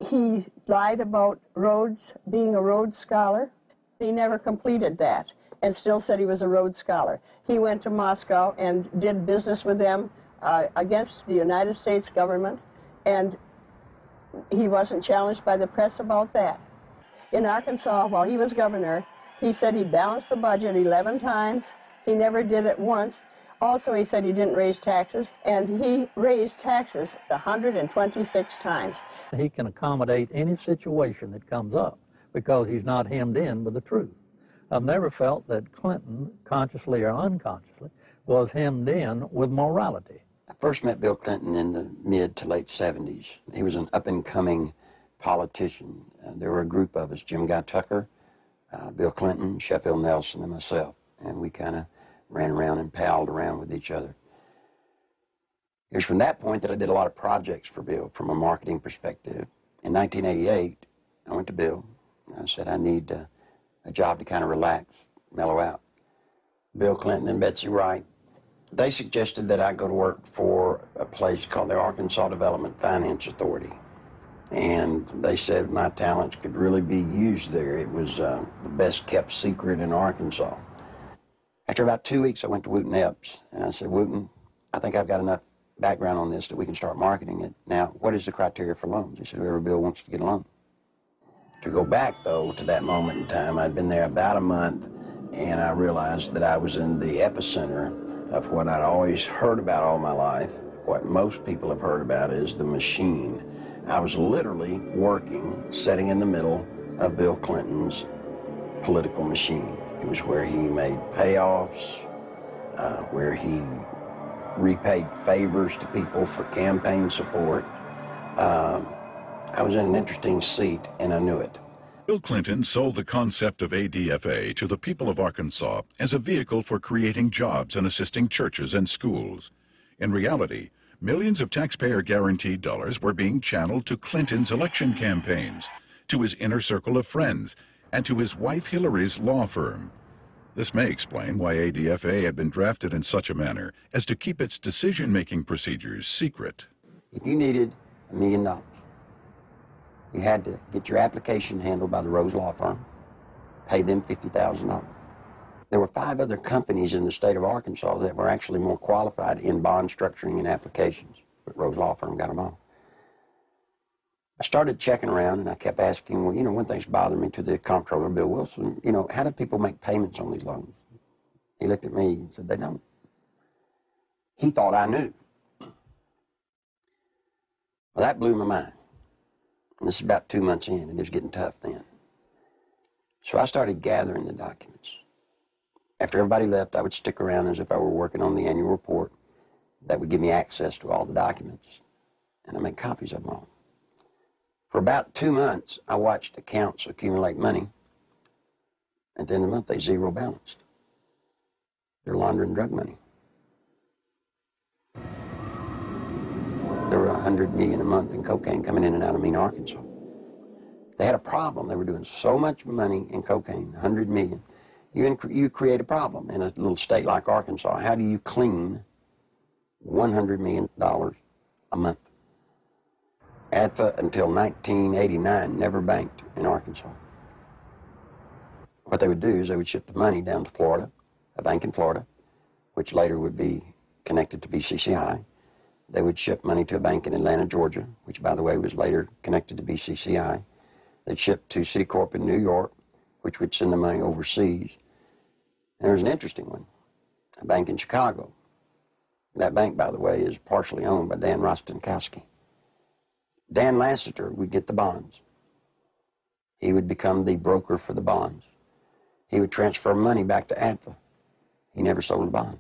He lied about Rhodes, being a Rhodes Scholar. He never completed that and still said he was a Rhodes Scholar. He went to Moscow and did business with them against the United States government, and he wasn't challenged by the press about that. In Arkansas, while he was governor, he said he balanced the budget 11 times. He never did it once. Also, he said he didn't raise taxes, and he raised taxes 126 times. He can accommodate any situation that comes up because he's not hemmed in with the truth. I've never felt that Clinton, consciously or unconsciously, was hemmed in with morality. I first met Bill Clinton in the mid to late 70s. He was an up-and-coming politician. There were a group of us, Jim Guy Tucker, Bill Clinton, Sheffield Nelson, and myself, and we kind of ran around and palled around with each other. It was from that point that I did a lot of projects for Bill from a marketing perspective. In 1988, I went to Bill. I said, I need a job to kind of relax, mellow out. Bill Clinton and Betsy Wright, they suggested that I go to work for a place called the Arkansas Development Finance Authority. And they said my talents could really be used there. It was the best kept secret in Arkansas. After about 2 weeks, I went to Wooten Epps, and I said, Wooten, I think I've got enough background on this that we can start marketing it. Now, what is the criteria for loans? He said, whoever Bill wants to get a loan. To go back, though, to that moment in time, I'd been there about a month, and I realized that I was in the epicenter of what I'd always heard about all my life. What most people have heard about is the machine. I was literally working, sitting in the middle of Bill Clinton's political machine. It was where he made payoffs, where he repaid favors to people for campaign support. I was in an interesting seat, and I knew it. Bill Clinton sold the concept of ADFA to the people of Arkansas as a vehicle for creating jobs and assisting churches and schools. In reality, millions of taxpayer-guaranteed dollars were being channeled to Clinton's election campaigns, to his inner circle of friends, and to his wife Hillary's law firm. This may explain why ADFA had been drafted in such a manner as to keep its decision-making procedures secret. If you needed $1 million, you had to get your application handled by the Rose Law Firm, pay them $50,000. There were 5 other companies in the state of Arkansas that were actually more qualified in bond structuring and applications, but Rose Law Firm got them all. I started checking around, and I kept asking, well, you know, one thing's bothering me, to the comptroller, Bill Wilson, you know, how do people make payments on these loans? He looked at me and said, they don't. He thought I knew. Well, that blew my mind. And this is about 2 months in, and it was getting tough then. So I started gathering the documents. After everybody left, I would stick around as if I were working on the annual report. That would give me access to all the documents, and I make copies of them all. For about 2 months, I watched accounts accumulate money. At the end of the month, they zero balanced. They're laundering drug money. There were $100 million a month in cocaine coming in and out of Mean, Arkansas. They had a problem. They were doing so much money in cocaine, $100 million. You create a problem in a little state like Arkansas. How do you clean $100 million a month? ADFA until 1989 never banked in Arkansas. What they would do is they would ship the money down to Florida, a bank in Florida, which later would be connected to BCCI. They would ship money to a bank in Atlanta, Georgia, which, by the way, was later connected to BCCI. They'd ship to Citicorp in New York, which would send the money overseas. And there was an interesting one, a bank in Chicago. That bank, by the way, is partially owned by Dan Rostenkowski. Dan Lassiter would get the bonds. He would become the broker for the bonds. He would transfer money back to ADFA. He never sold a bond.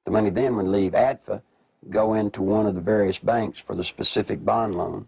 The money then would leave ADFA, go into one of the various banks for the specific bond loan,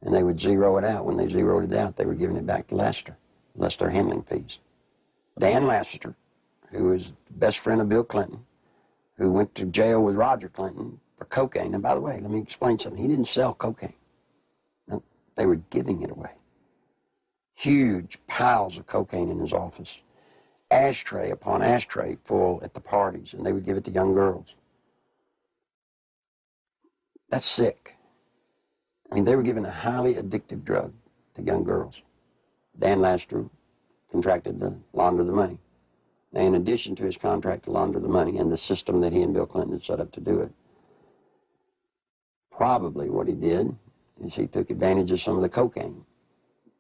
and they would zero it out. When they zeroed it out, they were giving it back to Lassiter, less their handling fees. Dan Lassiter, who is the best friend of Bill Clinton, who went to jail with Roger Clinton for cocaine. And by the way, let me explain something. He didn't sell cocaine. No, they were giving it away. Huge piles of cocaine in his office. Ashtray upon ashtray full at the parties, and they would give it to young girls. That's sick. I mean, they were giving a highly addictive drug to young girls. Dan Lastro contracted to launder the money. Now, in addition to his contract to launder the money and the system that he and Bill Clinton had set up to do it, probably what he did is he took advantage of some of the cocaine.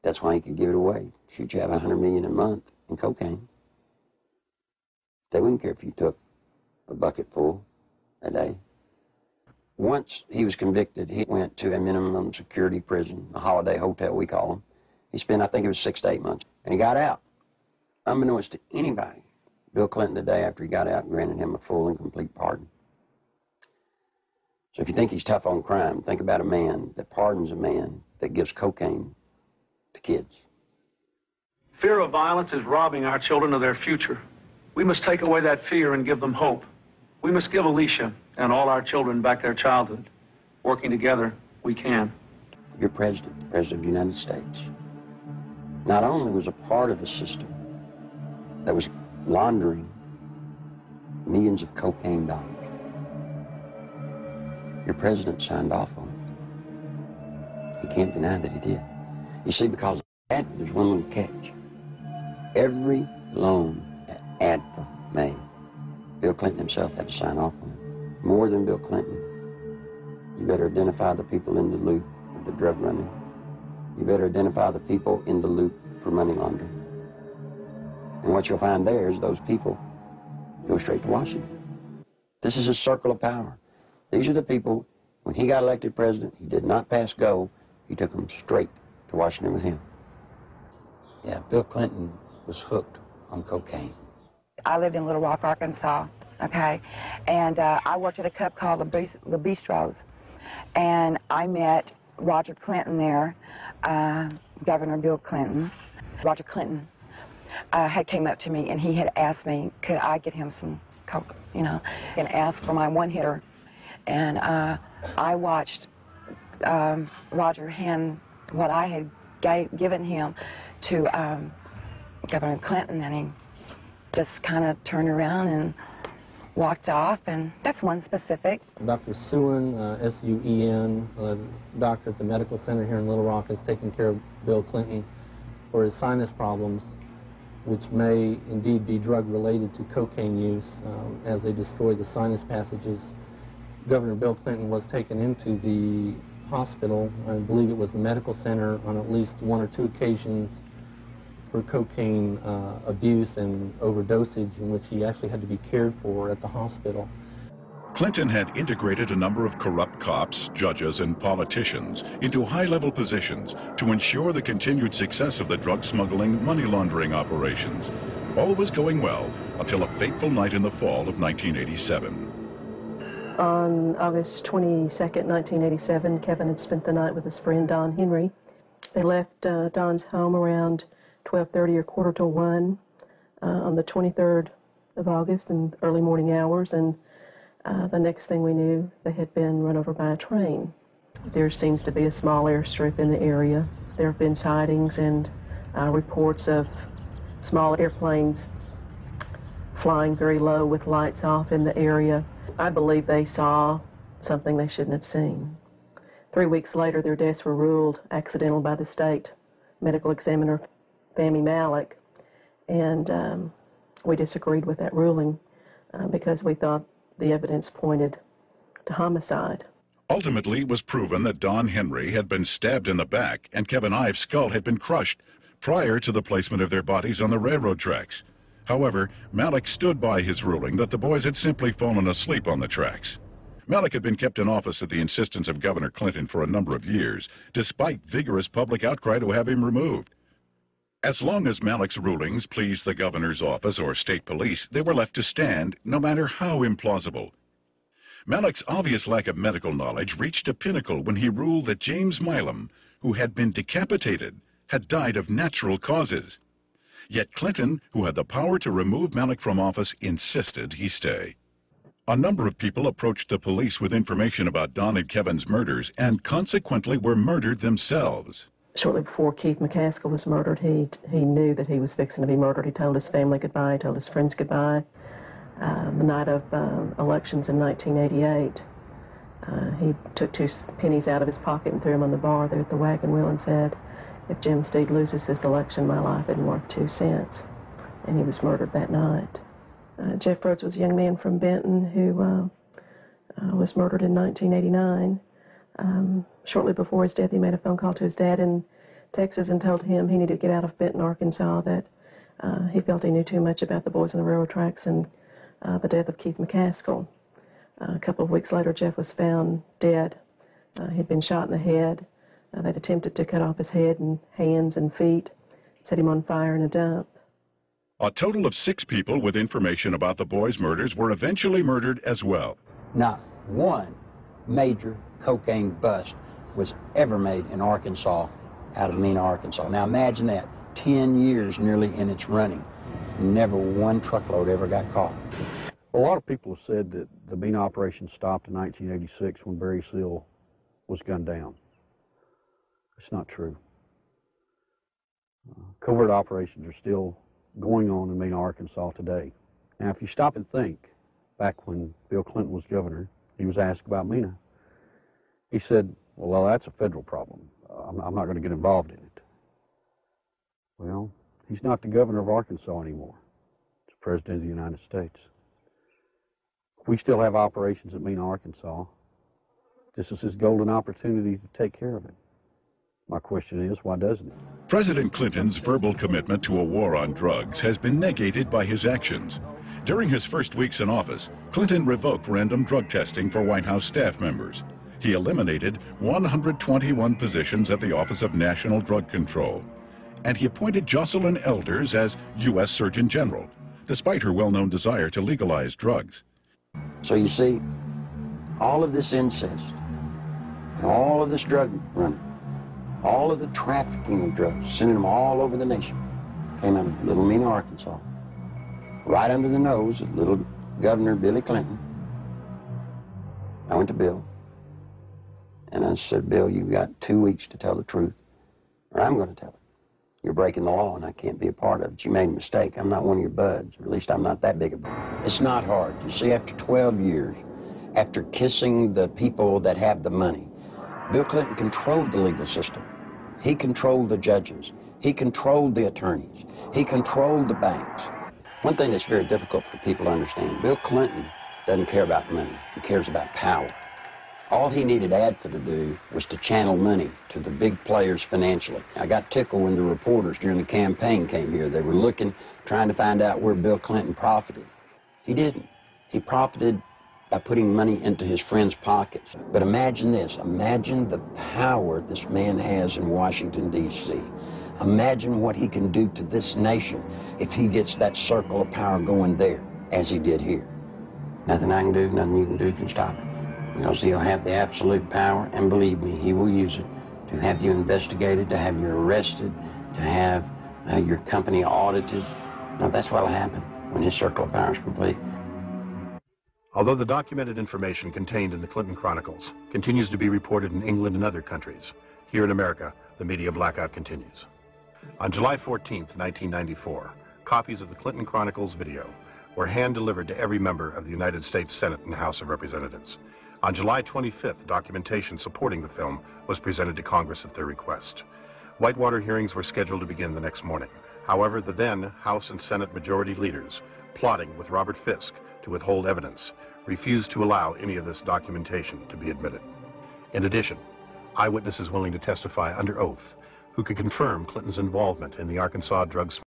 That's why he could give it away. Should you have $100 million a month in cocaine? They wouldn't care if you took a bucket full a day. Once he was convicted, he went to a minimum security prison, a holiday hotel we call them. He spent, I think it was 6 to 8 months, and he got out. Unbeknownst to anybody, Bill Clinton, the day after he got out, granted him a full and complete pardon. So if you think he's tough on crime, think about a man that pardons a man that gives cocaine to kids. Fear of violence is robbing our children of their future. We must take away that fear and give them hope. We must give Alicia and all our children back their childhood. Working together, we can. Your president, the President of the United States, not only was a part of a system that was laundering millions of cocaine dollars, your president signed off on it. He can't deny that he did. You see, because of that, there's one little catch. Every loan that ADFA made, Bill Clinton himself had to sign off on it. More than Bill Clinton, you better identify the people in the loop of the drug running. You better identify the people in the loop for money laundering. And what you'll find there is those people go straight to Washington. This is a circle of power. These are the people, when he got elected president, he did not pass go. He took them straight to Washington with him. Yeah, Bill Clinton was hooked on cocaine. I lived in Little Rock, Arkansas, okay? And I worked at a club called the Bistros. And I met Roger Clinton there, Governor Bill Clinton. Roger Clinton had came up to me and he had asked me, could I get him some coke, you know, and asked for my one hitter. And I watched Roger hand what I had given him to Governor Clinton, and he just kind of turned around and walked off, and that's one specific. Dr. Suen, S-U-E-N, doctor at the medical center here in Little Rock, has taken care of Bill Clinton for his sinus problems, which may indeed be drug-related to cocaine use as they destroy the sinus passages. Governor Bill Clinton was taken into the hospital, I believe it was the medical center, on at least 1 or 2 occasions for cocaine abuse and overdosage, in which he actually had to be cared for at the hospital. Clinton had integrated a number of corrupt cops, judges, and politicians into high-level positions to ensure the continued success of the drug smuggling, money laundering operations. All was going well until a fateful night in the fall of 1987. On August 22nd, 1987, Kevin had spent the night with his friend Don Henry. They left Don's home around 12:30 or quarter to 1 on the 23rd of August in early morning hours, and the next thing we knew, they had been run over by a train. There seems to be a small airstrip in the area. There have been sightings and reports of small airplanes flying very low with lights off in the area. I believe they saw something they shouldn't have seen. 3 weeks later, their deaths were ruled accidental by the state medical examiner, Fahmy Malek, and we disagreed with that ruling because we thought the evidence pointed to homicide. Ultimately, it was proven that Don Henry had been stabbed in the back and Kevin Ives' skull had been crushed prior to the placement of their bodies on the railroad tracks. However, Malek stood by his ruling that the boys had simply fallen asleep on the tracks. Malek had been kept in office at the insistence of Governor Clinton for a number of years, despite vigorous public outcry to have him removed. As long as Malek's rulings pleased the governor's office or state police, they were left to stand, no matter how implausible. Malek's obvious lack of medical knowledge reached a pinnacle when he ruled that James Milam, who had been decapitated, had died of natural causes. Yet Clinton, who had the power to remove Malek from office, insisted he stay. A number of people approached the police with information about Don and Kevin's murders and consequently were murdered themselves. Shortly before Keith McCaskill was murdered, he knew that he was fixing to be murdered. He told his family goodbye, he told his friends goodbye the night of elections in 1988. He took 2 pennies out of his pocket and threw them on the bar there at the wagon wheel and said, "If Jim Steed loses this election, my life isn't worth 2 cents." And he was murdered that night. Jeff Rhodes was a young man from Benton who was murdered in 1989. Shortly before his death, he made a phone call to his dad in Texas and told him he needed to get out of Benton, Arkansas, that he felt he knew too much about the boys on the railroad tracks and the death of Keith McCaskill. A couple of weeks later, Jeff was found dead. He'd been shot in the head. They'd attempted to cut off his head and hands and feet, set him on fire in a dump. A total of 6 people with information about the boys' murders were eventually murdered as well. Not one major cocaine bust was ever made in Arkansas out of Mena, Arkansas. Now imagine that, 10 years nearly in its running. Never one truckload ever got caught. A lot of people have said that the Mena operation stopped in 1986 when Barry Seal was gunned down. It's not true. Covert operations are still going on in Mena, Arkansas today. Now, if you stop and think, back when Bill Clinton was governor, he was asked about Mena. He said, well, that's a federal problem. I'm not going to get involved in it. Well, he's not the governor of Arkansas anymore. He's the president of the United States. We still have operations at Mena, Arkansas. This is his golden opportunity to take care of it. My question is, why doesn't he? President Clinton's verbal commitment to a war on drugs has been negated by his actions. During his first weeks in office, Clinton revoked random drug testing for White House staff members. He eliminated 121 positions at the Office of National Drug Control. And he appointed Jocelyn Elders as U.S. Surgeon General, despite her well-known desire to legalize drugs. So you see, all of this incest, all of this drug running, all of the trafficking of drugs, sending them all over the nation, came out of little Mena, Arkansas, right under the nose of little Governor Billy Clinton. I went to Bill, and I said, Bill, you've got 2 weeks to tell the truth, or I'm going to tell it. You're breaking the law, and I can't be a part of it. You made a mistake. I'm not one of your buds, or at least I'm not that big a bud. It's not hard. You see, after 12 years, after kissing the people that have the money, Bill Clinton controlled the legal system. He controlled the judges. He controlled the attorneys. He controlled the banks. One thing that's very difficult for people to understand, Bill Clinton doesn't care about money. He cares about power. All he needed ADFA to do was to channel money to the big players financially. I got tickled when the reporters during the campaign came here. They were looking, trying to find out where Bill Clinton profited. He didn't. He profited by putting money into his friends' pockets. But imagine this. Imagine the power this man has in Washington, D.C. Imagine what he can do to this nation if he gets that circle of power going there, as he did here. Nothing I can do, nothing you can do can stop it. Because he'll have the absolute power, and believe me, he will use it to have you investigated, to have you arrested, to have your company audited. Now, that's what will happen when his circle of power is complete. Although the documented information contained in the Clinton Chronicles continues to be reported in England and other countries, here in America, the media blackout continues. On July 14th, 1994, copies of the Clinton Chronicles video were hand-delivered to every member of the United States Senate and House of Representatives. On July 25th, documentation supporting the film was presented to Congress at their request. Whitewater hearings were scheduled to begin the next morning. However, the then House and Senate majority leaders, plotting with Robert Fisk to withhold evidence, refused to allow any of this documentation to be admitted. In addition, eyewitnesses willing to testify under oath who could confirm Clinton's involvement in the Arkansas drug